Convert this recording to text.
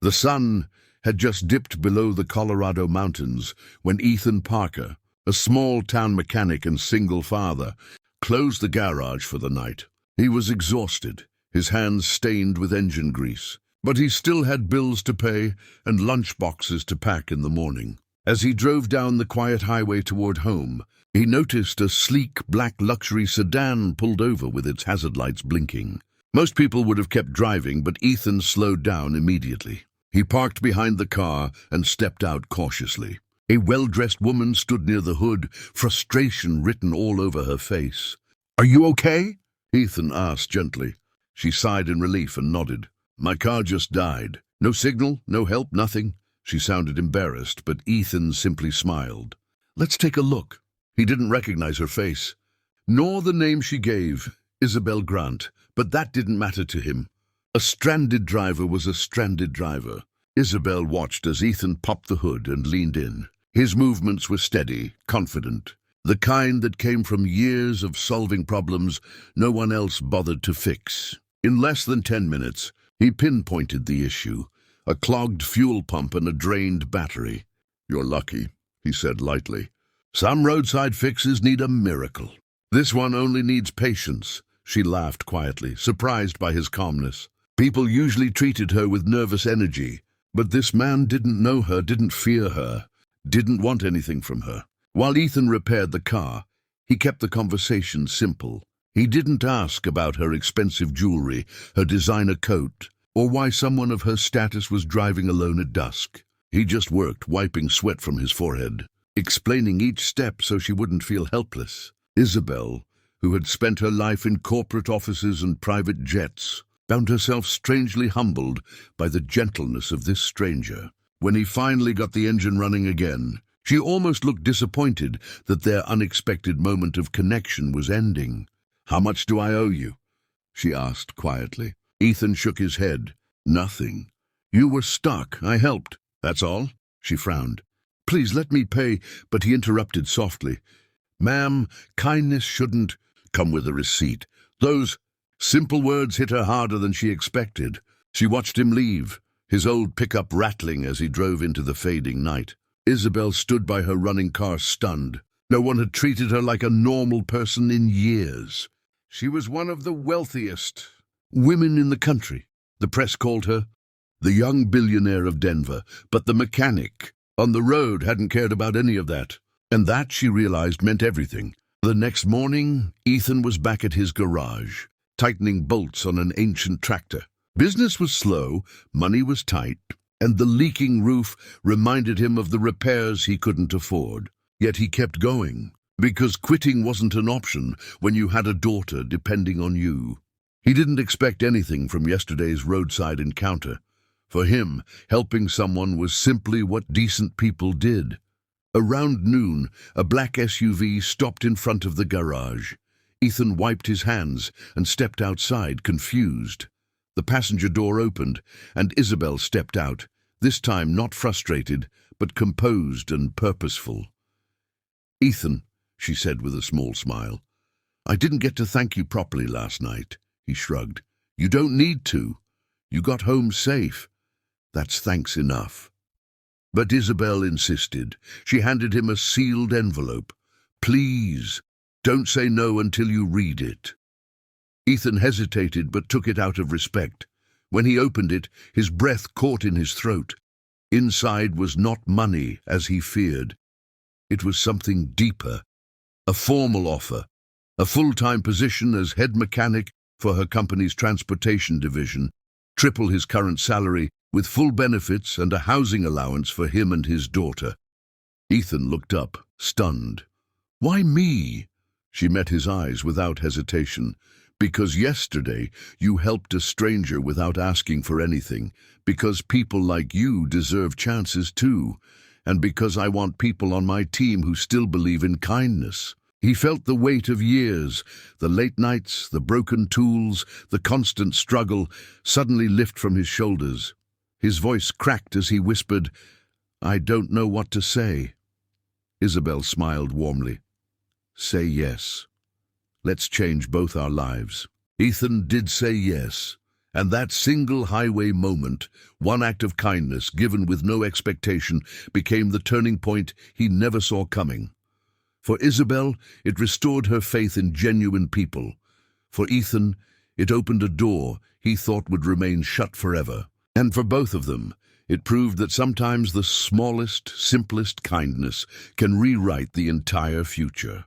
The sun had just dipped below the Colorado mountains when Ethan Parker, a small-town mechanic and single father, closed the garage for the night. He was exhausted, his hands stained with engine grease, but he still had bills to pay and lunch boxes to pack in the morning. As he drove down the quiet highway toward home, he noticed a sleek black luxury sedan pulled over with its hazard lights blinking. Most people would have kept driving, but Ethan slowed down immediately. He parked behind the car and stepped out cautiously. A well-dressed woman stood near the hood, frustration written all over her face. "Are you okay?" Ethan asked gently. She sighed in relief and nodded. "My car just died. No signal, no help, nothing." She sounded embarrassed, but Ethan simply smiled. "Let's take a look." He didn't recognize her face, nor the name she gave, Isabel Grant, but that didn't matter to him. A stranded driver was a stranded driver. Isabel watched as Ethan popped the hood and leaned in. His movements were steady, confident, the kind that came from years of solving problems no one else bothered to fix. In less than 10 minutes, he pinpointed the issue: a clogged fuel pump and a drained battery. "You're lucky," he said lightly. "Some roadside fixes need a miracle. This one only needs patience." She laughed quietly, surprised by his calmness. People usually treated her with nervous energy, but this man didn't know her, didn't fear her, didn't want anything from her. While Ethan repaired the car, he kept the conversation simple. He didn't ask about her expensive jewelry, her designer coat, or why someone of her status was driving alone at dusk. He just worked, wiping sweat from his forehead, explaining each step so she wouldn't feel helpless. Isabel, who had spent her life in corporate offices and private jets, found herself strangely humbled by the gentleness of this stranger. When he finally got the engine running again, she almost looked disappointed that their unexpected moment of connection was ending. "How much do I owe you?" she asked quietly. Ethan shook his head. "Nothing. You were stuck. I helped. That's all." She frowned. "Please let me pay," but he interrupted softly. "Ma'am, kindness shouldn't come with a receipt." Those simple words hit her harder than she expected. She watched him leave, his old pickup rattling as he drove into the fading night. Isabel stood by her running car, stunned. No one had treated her like a normal person in years. She was one of the wealthiest women in the country. The press called her the young billionaire of Denver, but the mechanic on the road hadn't cared about any of that. And that, she realized, meant everything. The next morning, Ethan was back at his garage, tightening bolts on an ancient tractor. Business was slow, money was tight, and the leaking roof reminded him of the repairs he couldn't afford. Yet he kept going, because quitting wasn't an option when you had a daughter depending on you. He didn't expect anything from yesterday's roadside encounter. For him, helping someone was simply what decent people did. Around noon, a black SUV stopped in front of the garage. Ethan wiped his hands and stepped outside, confused. The passenger door opened, and Isabel stepped out, this time not frustrated, but composed and purposeful. "Ethan," she said with a small smile, "I didn't get to thank you properly last night." He shrugged. "You don't need to. You got home safe. That's thanks enough." But Isabel insisted. She handed him a sealed envelope. "Please, don't say no until you read it." Ethan hesitated but took it out of respect. When he opened it, his breath caught in his throat. Inside was not money, as he feared. It was something deeper. A formal offer. A full-time position as head mechanic for her company's transportation division. Triple his current salary, with full benefits and a housing allowance for him and his daughter. Ethan looked up, stunned. "Why me?" She met his eyes without hesitation. "Because yesterday you helped a stranger without asking for anything. Because people like you deserve chances too. And because I want people on my team who still believe in kindness." He felt the weight of years, the late nights, the broken tools, the constant struggle, suddenly lift from his shoulders. His voice cracked as he whispered, "I don't know what to say." Isabel smiled warmly. "Say yes. Let's change both our lives." Ethan did say yes, And that single highway moment, one act of kindness given with no expectation, became the turning point he never saw coming. For Isabel, it restored her faith in genuine people. For Ethan, it opened a door he thought would remain shut forever. And for both of them, it proved that sometimes the smallest, simplest kindness can rewrite the entire future.